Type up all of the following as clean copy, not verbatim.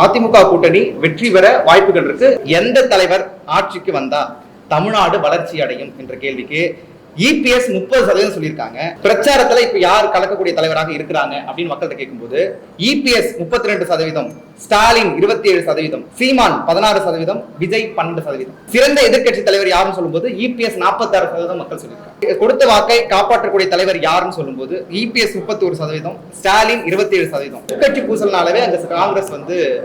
அதிமுக கூட்டணி வெற்றி பெற வாய்ப்புகள் இருக்கு. எந்த தலைவர் ஆட்சிக்கு வந்தா தமிழ்நாடு வளர்ச்சி அடையும் என்ற கேள்விக்கு இபிஎஸ் 30% சொல்லியிருக்காங்க. பிரச்சாரத்துல இப்ப யார் கலக்கக்கூடிய தலைவராக இருக்கிறாங்க அப்படின்னு மக்கள்கிட்ட கேட்கும்போது இபிஎஸ் 32%, ஸ்டாலின் 27%, சீமான் 16%, விஜய் 12%. சிறந்த எதிர்கட்சி தலைவர் யாருன்னு சொல்லும்போது இபிஎஸ் 46% மக்கள் சொல்லியிருக்காங்க. கொடுத்த வாக்கை காப்பாற்றக்கூடிய தலைவர் யாருன்னு சொல்லும்போது இபிஎஸ் 31%, ஸ்டாலின் 27%. எதிர்கட்சி பூசல்னாலவே அந்த காங்கிரஸ்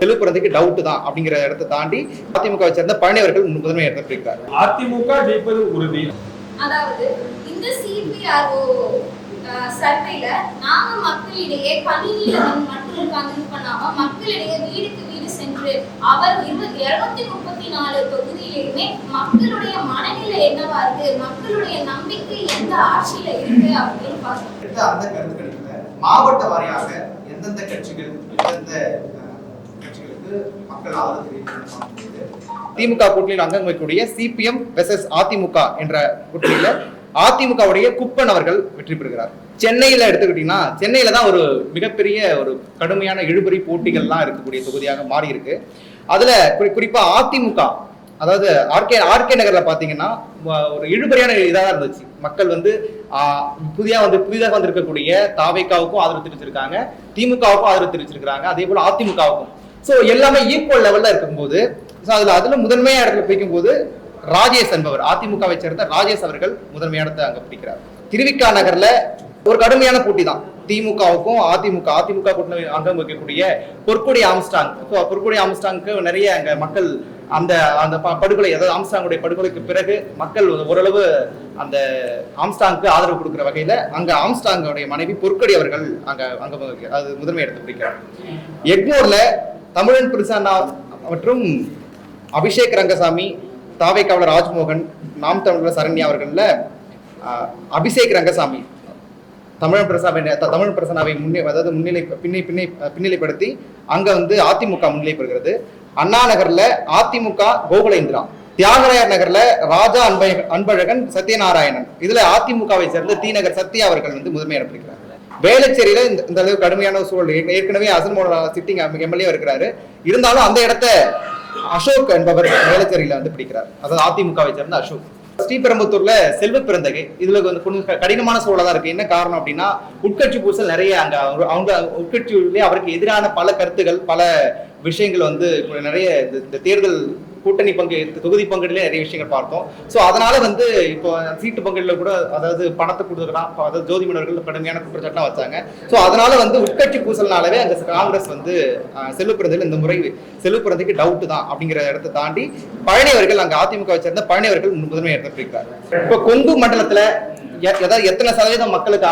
செலுப்புறதுக்கு டவுட் தான் அப்படிங்கிற இடத்தை தாண்டி அதிமுக சேர்ந்த பழனியவர்கள் முதன்மை எடுத்திருக்கிறார். அதிமுக ஜெயிப்பது உறுதி. அதாவது இந்த சிபிஆர்ஓ சர்வேல நாம மக்களிடையே பணியில மட்டும் உட்கார்ந்து பண்ணாம மக்களிடையே வீடுக்கு வீடு சென்று அவர் 234 தொகுதியிலுமே மக்களுடைய மனநிலை என்னவா இருக்கு, மக்களுடைய நம்பிக்கை எந்த ஆட்சியில இருக்கு அப்படின்னு பார்த்தோம். அந்த கருத்துக்களில் மாவட்ட வாரியாக எந்தெந்த கட்சிகள் எந்தெந்த கட்சிகளுக்கு மக்கள் ஆதரவு தெரிவிக்கிறாங்க. திமுக கூட்டணியில் அங்கம் வகிக்கக்கூடிய சிபிஎம் வெர்சஸ் அதிமுக என்ற கூட்டணியில அதிமுகவுடைய குப்பன் அவர்கள் வெற்றி பெறுகிறார். சென்னையில எடுத்துக்கிட்டீங்கன்னா சென்னையில தான் ஒரு மிகப்பெரிய ஒரு கடுமையான இழுபறி போட்டிகள்லாம் இருக்கக்கூடிய தொகுதியாக மாறி இருக்கு. அதுல குறிப்பா அதிமுக, அதாவது ஆர்கே நகர்ல பாத்தீங்கன்னா ஒரு இழுபறியான இதாக இருந்துச்சு. மக்கள் புதிதாக வந்திருக்கக்கூடிய தாவேக்காவுக்கும் ஆதரவு தெரிவிச்சிருக்காங்க, திமுகவுக்கும் ஆதரவு தெரிவிச்சிருக்காங்க, அதே போல அதிமுகவுக்கும். ஸோ எல்லாமே ஈக்குவல் லெவல்ல இருக்கும்போது அதுல முதன்மையா இடத்துல பிடிக்கும் போது ராஜேஷ் என்பவர், அதிமுகவை சேர்ந்த ராஜேஷ் அவர்கள் முதன்மையான இடத்தை அங்க பிடிக்கிறார். திருவிக்கா நகர்ல ஒரு கடுமையான போட்டி தான் திமுகவுக்கும் அதிமுக கூட்டணி அங்கம் வகிக்கக்கூடிய பொற்கொடி ஆம்ஸ்டாங்க்கு நிறைய அங்க மக்கள் அந்த அந்த படுகொலை, அதாவது ஆம்ஸ்டாங்குடைய படுகொலைக்கு பிறகு மக்கள் ஓரளவு அந்த ஆம்ஸ்டாங்க்கு ஆதரவு கொடுக்கிற வகையில அங்க ஆம்ஸ்டாங்குடைய மனைவி பொற்கொடி அவர்கள் அது முதன்மை இடத்தை பிடிக்கிறார். எக்மோர்ல தமிழன் பிரசன்னா மற்றும் அபிஷேக் ரங்கசாமி, தாவேக்காவலர் ராஜ்மோகன், நாம் தமிழர் சரண்யா அவர்கள்ல அபிஷேக் ரங்கசாமி தமிழ் பிரசன்னாவை பின்னிலைப்படுத்தி அங்க அதிமுக முன்னிலை பெறுகிறது. அண்ணா நகர்ல அதிமுக கோகுலேந்திரா, தியாகராயர் நகர்ல ராஜா அன்பழகன், சத்யநாராயணன், இதுல அதிமுகவை சேர்ந்த தீநகர் சத்யா அவர்கள் முதன்மை இடம்பிடிக்கிறார். வேளச்சேரியில இந்த அளவு கடுமையான சூழல், ஏற்கனவே அசன்மோகன் சிட்டிங் எம்எல்ஏ இருக்கிறாரு, இருந்தாலும் அந்த இடத்த அசோக் என்பவர் வேளச்சேரியில பிடிக்கிறார். அதாவது அதிமுகவை சேர்ந்த அசோக். ஸ்ரீபெரும்புத்தூர்ல செல்வ பிறந்தகை, இதுல கொஞ்சம் கடினமான சூழலா தான் இருக்கு. என்ன காரணம் அப்படின்னா உட்கட்சி பூசல் நிறைய அவங்க உட்கட்சியிலே அவருக்கு எதிரான பல கருத்துகள், பல விஷயங்கள் நிறைய இந்த தேர்தல் கூட்டணி தொகுதி பங்கீடுல நிறைய விஷயங்கள் பார்த்தோம். ஸோ அதனால இப்போ சீட்டு பங்கீடுல கூட அதாவது பணத்தை கொடுத்துக்கலாம், அதாவது ஜோதி மன்னர்கள் கடுமையான குற்றச்சாட்டுலாம் வச்சாங்க. ஸோ அதனால உட்கட்சி பூசல்னாலவே அந்த காங்கிரஸ் செல்வ பிறந்ததில் இந்த முறை செல்வ பிறந்தைக்கு டவுட் தான் அப்படிங்கிற இடத்தை தாண்டி பழனியவர்கள் அங்க அதிமுகவை சேர்ந்த பழனியவர்கள் முதன்மை இடத்தை பிடிக்கிறார். இப்போ கொங்கு மண்டலத்துல எத்தனை சதவீதம் மக்களுக்கு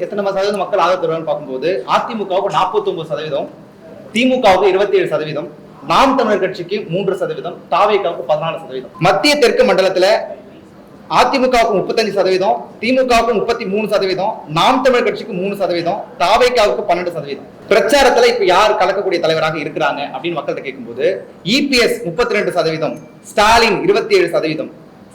எத்தனை சதவீதம் மக்கள் ஆதரவு தருவான்னு பார்க்கும்போது அதிமுகவுக்கு 49%, திமுகவுக்கு 27%, நாம் தமிழர் கட்சிக்கு 3%, தாவேக்காவுக்கு 14%. மத்திய தெற்கு மண்டலத்துல அதிமுகவுக்கு 35%, திமுகவுக்கு 33%, நாம் தமிழர் கட்சிக்கு 3%, தாவேக்காவுக்கு 12%. பிரச்சாரத்துல இப்ப யார் கலக்கக்கூடிய தலைவராக இருக்கிறாங்க அப்படின்னு மக்கள்கிட்ட கேட்கும்போது இபிஎஸ் 32%, ஸ்டாலின் 27%,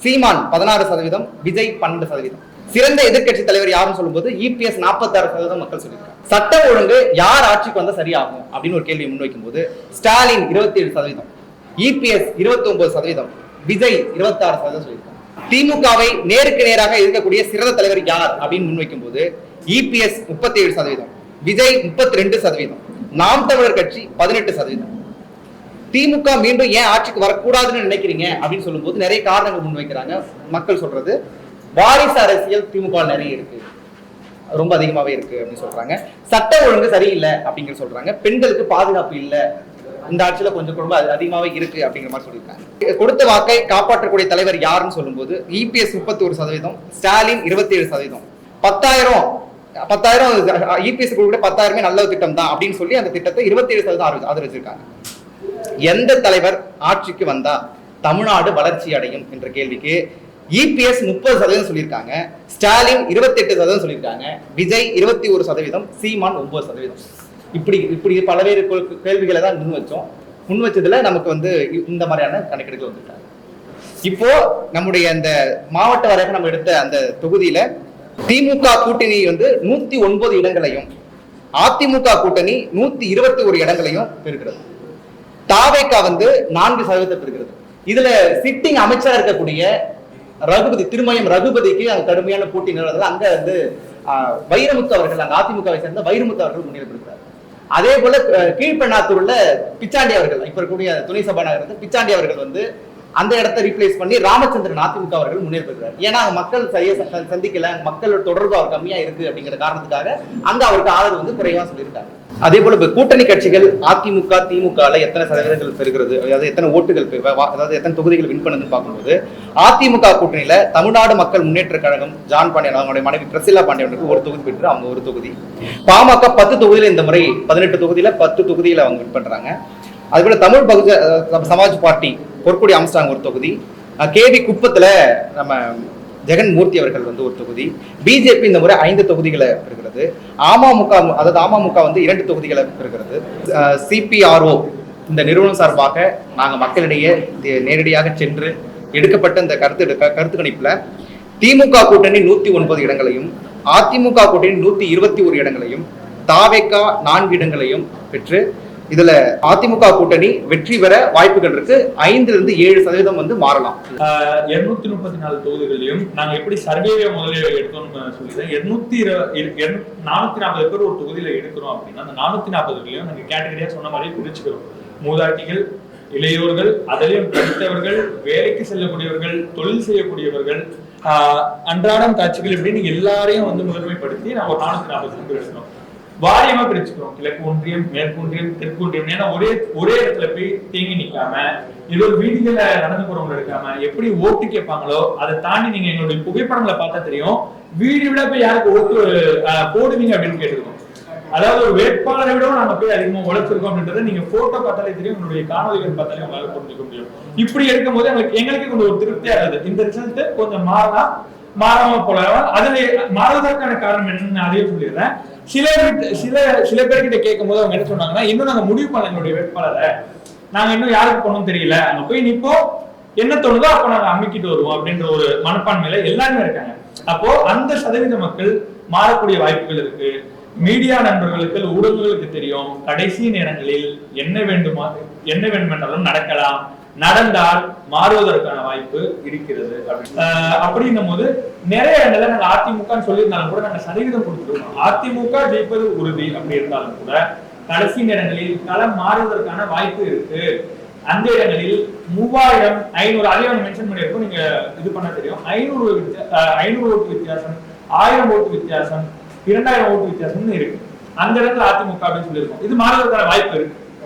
சீமான் 16%, விஜய் 12%. சிறந்த எதிர்கட்சி தலைவர் யாருன்னு சொல்லும்போது இபிஎஸ் 46% மக்கள் சொல்லியிருக்காங்க. சட்டம் ஒழுங்கு யார் ஆட்சிக்கு வந்தா சரியாகும் அப்படின்னு ஒரு கேள்வி முன்வைக்கும் போது ஸ்டாலின் 27%, இபிஎஸ் 29%, விஜய் 26% சொல்லியிருக்காங்க. திமுகவை நேருக்கு நேராக இருக்கக்கூடிய சிறந்த தலைவர் யார் அப்படின்னு முன்வைக்கும் போது இபிஎஸ் 37%, விஜய் 32%, நாம் தமிழர் கட்சி 18%. திமுக மீண்டும் ஏன் ஆட்சிக்கு வரக்கூடாதுன்னு நினைக்கிறீங்க அப்படின்னு சொல்லும்போது நிறைய காரணங்கள் முன்வைக்கிறாங்க. மக்கள் சொல்றது வாரிசு அரசியல் திமுக நிறைய இருக்கு, ரொம்ப அதிகமாவே இருக்கு அப்படின்னு சொல்றாங்க. சட்ட ஒழுங்கு சரியில்லை அப்படிங்கிற சொல்றாங்க. பெண்களுக்கு பாதுகாப்பு இல்லை, இந்த ஆட்சியில கொஞ்சம் ரொம்ப அதிகமாவே இருக்கு அப்படிங்கிற மாதிரி சொல்லியிருக்காங்க. கொடுத்த வாக்கை காப்பாற்றக்கூடிய தலைவர் யாருன்னு சொல்லும்போது இபிஎஸ் 31%, ஸ்டாலின் 27%. 10,000 இபிஎஸ் கூட 10,000 நல்ல திட்டம் தான் அப்படின்னு சொல்லி அந்த திட்டத்தை 27% ஆதரிச்சிருக்காங்க. எந்த தலைவர் ஆட்சிக்கு வந்தா தமிழ்நாடு வளர்ச்சி அடையும் என்ற கேள்விக்கு இபிஎஸ் 30% சொல்லியிருக்காங்க, ஸ்டாலின் 28% சொல்லியிருக்காங்க, விஜய் 21%, சீமான் 9%. இப்படி பல்வேறு கேள்விகளை தான் முன் வச்சதுல நமக்கு இந்த மாதிரியான கணக்கெடுக்க வந்துட்டாங்க. இப்போ நம்முடைய அந்த மாவட்ட வரைக்கும் நம்ம எடுத்த அந்த தொகுதியில திமுக கூட்டணி 109 இடங்களையும் அதிமுக கூட்டணி 121 இடங்களையும் பெறுகிறது. தாவேக்கா வந்து 4% பெறுகிறது. இதுல சிட்டிங் அமைச்சரா இருக்கக்கூடிய ரகுபதி, திருமயம் ரகுபதிக்கு அங்க கடுமையான போட்டி நிலவுறது. அங்க வந்து வைரமுத்து அவர்கள், அங்க அதிமுகவை சேர்ந்த வைரமுத்து அவர்கள் முன்னிலை பெறுகிறார். அதே போல கீழ்பெண்ணாத்தூர்ல பிச்சாண்டி அவர்கள், இப்ப இருக்கக்கூடிய துணை சபாநாயகர் பிச்சாண்டி அவர்கள் வந்து அந்த இடத்தை ரீப்ளேஸ் பண்ணி ராமச்சந்திரன் அதிமுக அவர்கள் முன்னேறி பெறுகிறார். ஏன்னா மக்கள் சரியா சந்திக்கல, மக்களோட தொடர்பு அவர் கம்மியா இருக்கு அப்படிங்கிற காரணத்துக்காக அங்க அவருக்கு ஆதரவு வந்து குறைவா சொல்லியிருக்காங்க. அதே போல இப்ப கூட்டணி கட்சிகள் அதிமுக திமுகல எத்தனை சதவீதங்கள் பெறுகிறது, அதாவது எத்தனை ஓட்டுகள், அதாவது எத்தனை தொகுதிகள் வின் பண்ணுதுன்னு பார்க்கும்போது அதிமுக கூட்டணியில தமிழ்நாடு மக்கள் முன்னேற்ற கழகம் ஜான் பாண்டியன் அவங்களுடைய மனைவி பிரசில்லா பாண்டியனுக்கு ஒரு தொகுதி பெற்று அவங்க ஒரு தொகுதி, பாமக 10 தொகுதியில இந்த முறை 18 தொகுதியில 10 தொகுதியில அவங்க வின் பண்றாங்க. அதுபோல தமிழ் சமாஜ் பார்ட்டி பொற்கொடி அம்ஸ்டாங் ஒரு தொகுதி, கேவி குப்பத்துல நம்ம ஜெகன்மூர்த்தி அவர்கள் வந்து ஒரு தொகுதி, பிஜேபி இந்த முறை 5 தொகுதிகளை பெறுகிறது, அமமுக வந்து 2 தொகுதிகளை பெறுகிறது. சிபிஆர்ஓ இந்த நிறுவனம் சார்பாக நாங்க மக்களிடையே நேரடியாக சென்று எடுக்கப்பட்ட இந்த கருத்து கணிப்புல திமுக கூட்டணி 109 இடங்களையும், அதிமுக கூட்டணி 121 இடங்களையும், தாவேக்கா 4 இடங்களையும் பெற்று இதுல அதிமுக கூட்டணி வெற்றி பெற வாய்ப்புகள் இருக்கு. 5-7% வந்து மாறலாம். 234 தொகுதிகளையும் நாங்க எப்படி சர்வேவே முதலில் எடுத்தோம்னு சொல்லிடுறேன். 440 பேர் ஒரு தொகுதியில எடுக்கிறோம் அப்படின்னா அந்த 440 நாங்க கேட்டகரியா சொன்ன மாதிரி பிரிச்சுக்கிறோம். மூதாட்டிகள், இளையோர்கள், அதிலையும் படித்தவர்கள், வேலைக்கு செல்லக்கூடியவர்கள், தொழில் செய்யக்கூடியவர்கள், அன்றாடம் காட்சிகள் இப்படின்னு எல்லாரையும் வந்து முதன்மைப்படுத்தி நாங்க ஒரு 440 பேர் எடுக்கிறோம். வாரியமா பிரிச்சுக்கிறோம். கிழக்கு ஒன்றியம், மேற்கு ஒன்றியம், தெற்கு ஒன்றியம். ஏன்னா ஒரே இடத்துல போய் தேங்கி நிக்காம, ஏதோ வீதிகளை நடந்து போறவங்க இருக்காம எப்படி ஓட்டு கேட்பாங்களோ அதை தாண்டி நீங்க எங்களுடைய புகைப்படங்களை பார்த்தா தெரியும், வீடு விட போய் யாருக்கு ஓட்டு போடுவீங்க அப்படின்னு கேட்டிருக்கோம். அதாவது ஒரு வேட்பாளரை விட நாங்க போய் அதிகமா உழைச்சிருக்கோம் அப்படின்றத நீங்க போட்டோ பார்த்தாலே தெரியும், உங்களுடைய காணொலிகள் பார்த்தாலே உங்களால புரிஞ்சுக்க முடியும். இப்படி எடுக்கும் போது எங்களுக்கு கொஞ்சம் ஒரு திருப்தியா இருக்குது. இந்த ரிசல்ட் கொஞ்சம் மாறாம போலாம். அதுல மாறுவதற்கான காரணம் என்னன்னு அதையும் சொல்லிடுறேன். சில பேர்கிட்ட கேட்கும் போது அவங்க என்ன சொன்னாங்கன்னா, இன்னும் நாங்க முடிவு பண்ண எங்களுடைய வேட்பாளரை, நாங்க இன்னும் யாருக்கு போனோம் தெரியல, அங்க போய் நிப்போம், என்ன தோணுதோ அப்ப நாங்க அமைக்கிட்டு வருவோம் அப்படின்ற ஒரு மனப்பான்மையில எல்லாருமே இருக்காங்க. அப்போ அந்த சதவீத மக்கள் மாறக்கூடிய வாய்ப்புகள் இருக்கு. மீடியா நண்பர்களுக்கு, ஊடகங்களுக்கு தெரியும் கடைசி நேரங்களில் என்ன வேண்டுமென்றாலும் நடக்கலாம், நடந்தால் மாறுவதற்கான வாய்ப்பு இருக்கிறது. அப்படின்னும் போது நிறைய இடங்கள்ல நாங்க அதிமுக சொல்லியிருந்தாலும் கூட நாங்க சதவீதம் கொடுத்துருக்கோம். அதிமுக ஜெயிப்பது உறுதி அப்படி இருந்தாலும் கூட கடைசி நேரங்களில் களம் மாறுவதற்கான வாய்ப்பு இருக்கு. அந்த இடங்களில் 3500 அதே மென்ஷன் பண்ணியிருக்கோம், நீங்க இது பண்ண தெரியும். 500 ஓட்டு வித்தியாசம், 1000 ஓட்டு வித்தியாசம், 2000 ஓட்டு வித்தியாசம்னு இருக்கு. அந்த இடத்துல அதிமுக அப்படின்னு சொல்லியிருக்கோம். இது மாறுவதற்கான வாய்ப்பு இருக்கு.